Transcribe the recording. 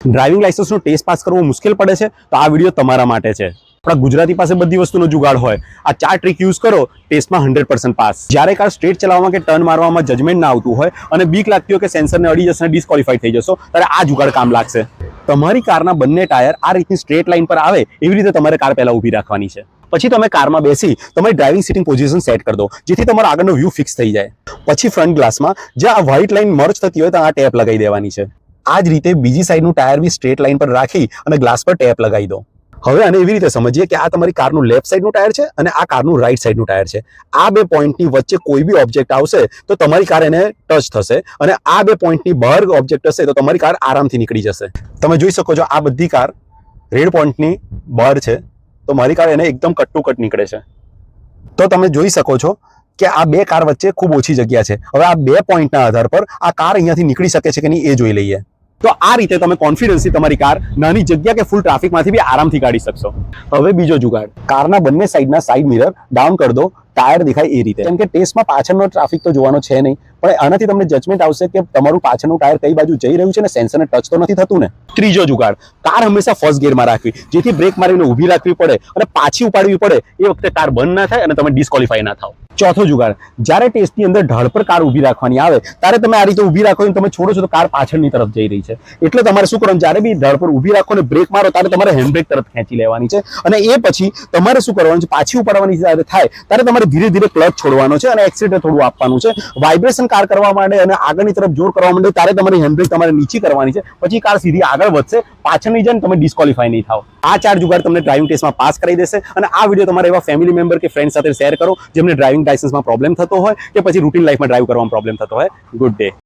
Driving લાયસન્સનો test pass કરવો મુશ્કેલ પડે છે તો આ વિડીયો તમારા માટે છે। આપણા ગુજરાતી પાસે બધી વસ્તુનો જુગાડ હોય, આ 4 ટ્રીક યુઝ કરો, ટેસ્ટમાં 100% પાસ। જ્યારે કાર સ્ટ્રેટ ચલાવવામાં કે ટર્ન મારવામાં જજમેન્ટ ના આવતું હોય અને બીક લાગતી હોય કે સેન્સરને અડી જશે અને ડિસ્ક્વોલિફાઈ થઈ જશો, ત્યારે આ જુગાડ કામ લાગશે। તમારી કારના બંને ટાયર આ રીતની સ્ટ્રેટ લાઇન પર આવે એવી રીતે તમારે કાર પહેલા ઊભી રાખવાની છે। પછી તમે કારમાં બેસી તમારી ડ્રાઇવિંગ સીટિંગ પોઝિશન સેટ કરી દો, જેથી તમારો આગળનો વ્યૂ ફિક્સ થઈ જાય। પછી ફ્રન્ટ ગ્લાસમાં જ્યાં આ વ્હાઇટ લાઇન મર્જ થતી હોય ત્યાં આ ટેપ લગાવી દેવાની છે। આ જ રીતે બીજી સાઈડનું ટાયર બી સ્ટ્રેટ લાઇન પર રાખી અને ગ્લાસ પર ટેપ લગાવી દો। હવે આને એવી રીતે સમજીએ કે આ તમારી કારનું લેફ્ટ સાઈડનું ટાયર છે અને આ કારનું રાઈટ સાઈડનું ટાયર છે। આ બે પોઈન્ટની વચ્ચે કોઈ બી ઓબ્જેક્ટ આવશે તો તમારી કાર એને ટચ થશે અને આ બે પોઈન્ટની બહાર ઓબ્જેક્ટ હશે તો તમારી કાર આરામથી નીકળી જશે। તમે જોઈ શકો છો આ બધી કાર રેડ પોઈન્ટની બહાર છે તો મારી કાર એને એકદમ કટ ટુ કટ નીકળે છે। તો તમે જોઈ શકો છો કે આ બે કાર વચ્ચે ખૂબ ઓછી જગ્યા છે। હવે આ બે પોઈન્ટના આધાર પર આ કાર અહીંયાથી નીકળી શકે છે કે નહીં એ જોઈ લઈએ। તો આ રીતે તમે કોન્ફિડન્સથી તમારી કાર નાની જગ્યા કે ફૂલ ટ્રાફિકમાંથી બી આરામથી કાઢી શકશો। હવે બીજો જુગાડ, કારના બંને સાઈડના સાઈડ મિરર ડાઉન કરી દો, ટાયર દેખાય એ રીતે। કેમ કે ટેસ્ટમાં પાછળનો ટ્રાફિક તો જોવાનો છે નહીં, પણ આનાથી તમને જજમેન્ટ આવશે કે તમારું પાછળનું ટાયર કઈ બાજુ જઈ રહ્યું છે ને સેન્સરને ટચ તો નથી થતું ને। ત્રીજો જુગાડ, કાર હંમેશા ફર્સ્ટ ગિયરમાં રાખવી, જેથી બ્રેક મારીને ઊભી રાખવી પડે અને પાછી ઉપાડવી પડે એ વખતે કાર બંધ ના થાય અને તમે ડિસ્ક્વોલિફાઈ ના થાવ। ચોથો જુગાડ, જ્યારે ટેસ્ટની અંદર ઢાળ પર કાર ઊભી રાખવાની આવે ત્યારે તમે આ રીતે ઊભી રાખો અને તમે છોડો છો તો કાર પાછળની તરફ જઈ રહી છે, એટલે તમારે શું કરવાનું, જ્યારે બી ઢાળ પર ઊભી રાખો અને બ્રેક મારો ત્યારે તમારે હેન્ડબ્રેક તરફ ખેંચી લેવાની છે અને એ પછી તમારે શું કરવાનું છે, પાછી ઉપાડવાની જ્યારે થાય ત્યારે તમારે ધીરે ધીરે ક્લચ છોડવાનો છે અને એક્સિલેટર થોડું આપવાનું છે। વાઇબ્રેશન કાર કરવા માંડે અને આગળની તરફ જોર કરવા માંડે ત્યારે તમારી હેન્ડબ્રેક તમારે નીચી કરવાની છે, પછી કાર સીધી આગળ વધશે, પાછળની જાય તમે ડિસ્ક્વોલિફાઈ નહીં થાવ। આ 4 જુગાડ તમને ડ્રાઇવિંગ ટેસ્ટમાં પાસ કરાવી દેશે અને આ વિડીયો તમારા એવા ફેમિલી મેમ્બર કે ફ્રેન્ડ સાથે શેર કરો જેમને ડ્રાઇવિંગ લાયસન્સમાં પ્રોબ્લેમ થતો હોય કે પછી રૂટીન લાઈફમાં ડ્રાઇવ કરવામાં પ્રોબ્લેમ થતો હોય। Good day.